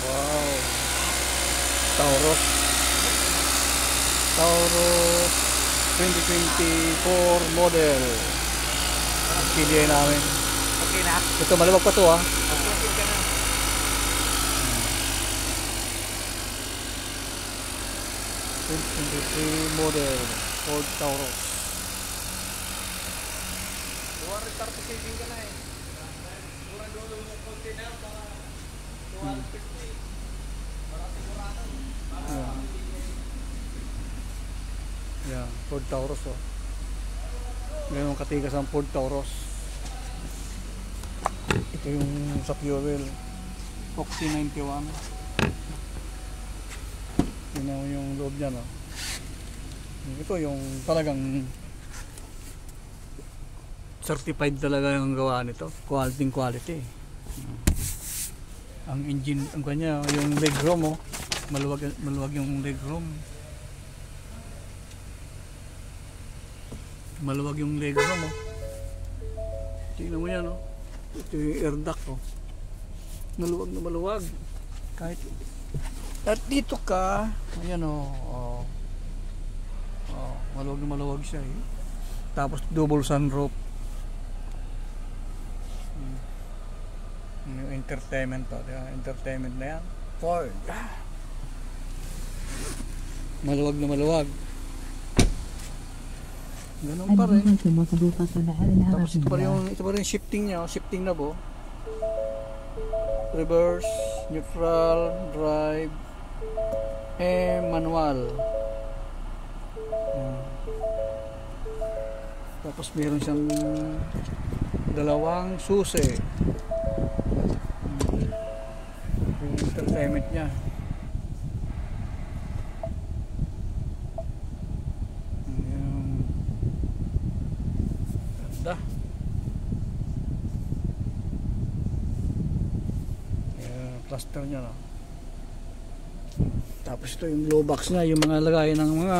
Wow. Taurus. Taurus 2024 model. Ang PDI namin. Okay na. Ito maluwag pa to ah. Okay ka na. 2023 model Ford Taurus. Buwan restart saving ka na eh. Buwan doon yung container para 250. Para sigurado. Yan, Ford Taurus oh. Ngayon katigas ang Ford Taurus. Ito yung sa fuel Oxy 91. Tingnan mo yung loob niya no. Ito yung talagang certified talaga yung gawa nito. Quality. Ang engine, ang kanya, yung legroom oh. Maluwag yung legroom. Maluwag yung legroom oh. Tingnan mo yan oh. Ito yung air duct oh. Maluwag na maluwag. Kahit at dito ka, ayan oh. Maluwag na maluwag siya eh. Tapos double sunroof. Yung entertainment to, entertainment na yan. Ford. Maluwag na maluwag. Ganun pa rin. Tapos ito pa rin yung shifting niya, shifting na bo. Reverse, neutral, drive, manual. Tapos meron siyang dalawang susi. Yung entertainment niya. Ganda. Cluster niya no. Tapos ito yung low box niya, yung mga lagay ng mga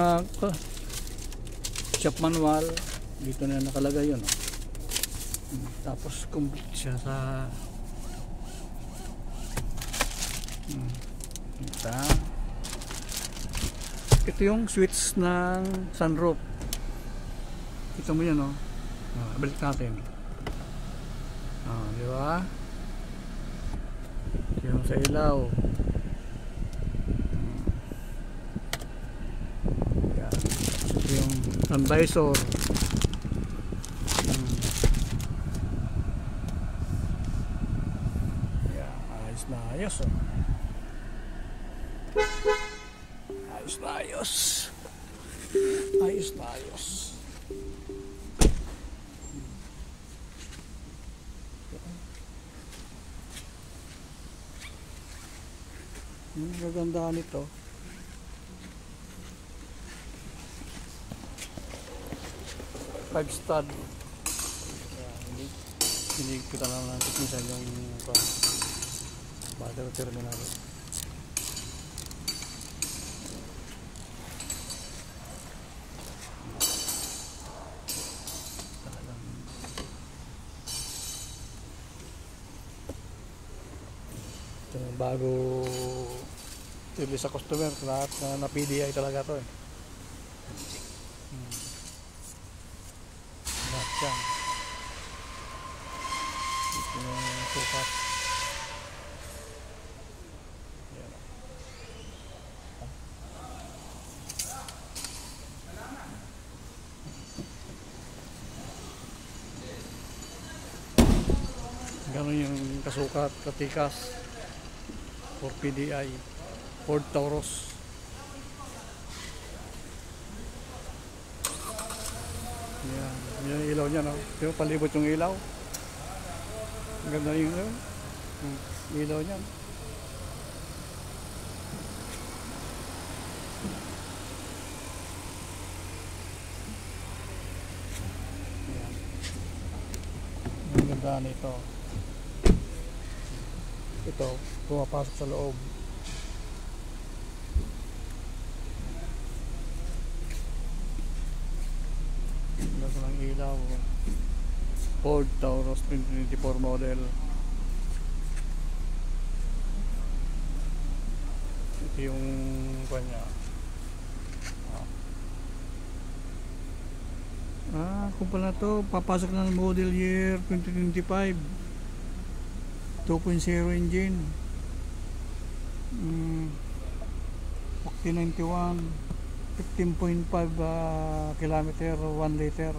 shop manual dito na nakalagay yun no? Tapos complete siya sa ito yung switch ng sunroof. Kita mo yan no? Balik natin di ba? Yung sa ilaw. Yan. Ito yung sun visor. Yan. Ayos na ayos oh. Ayos na ayos. Ayos na ayos. Yung magandaan nito 5 stud. Hindi kita lang natin minsan yung battery terminal. Ito bago release sa customer, lahat na PDI talaga to eh. Lahat yan. Ito yung sukat. Yan. Ganun yung kasukat, katikas for PDI Ford Taurus. Yan, yung ilaw niya no? Yung palibot yung ilaw. Ang ganda yung ilaw niya. Yan. Ang ganda nito. Ito, pumapasok sa loob. Ganda ng ilaw. Ford Taurus 2024 model. yung kanya. Kung pala to, papasok na ng model year 2025. 2.0 engine. Octane 91. 15.5 kilometer, 1 liter.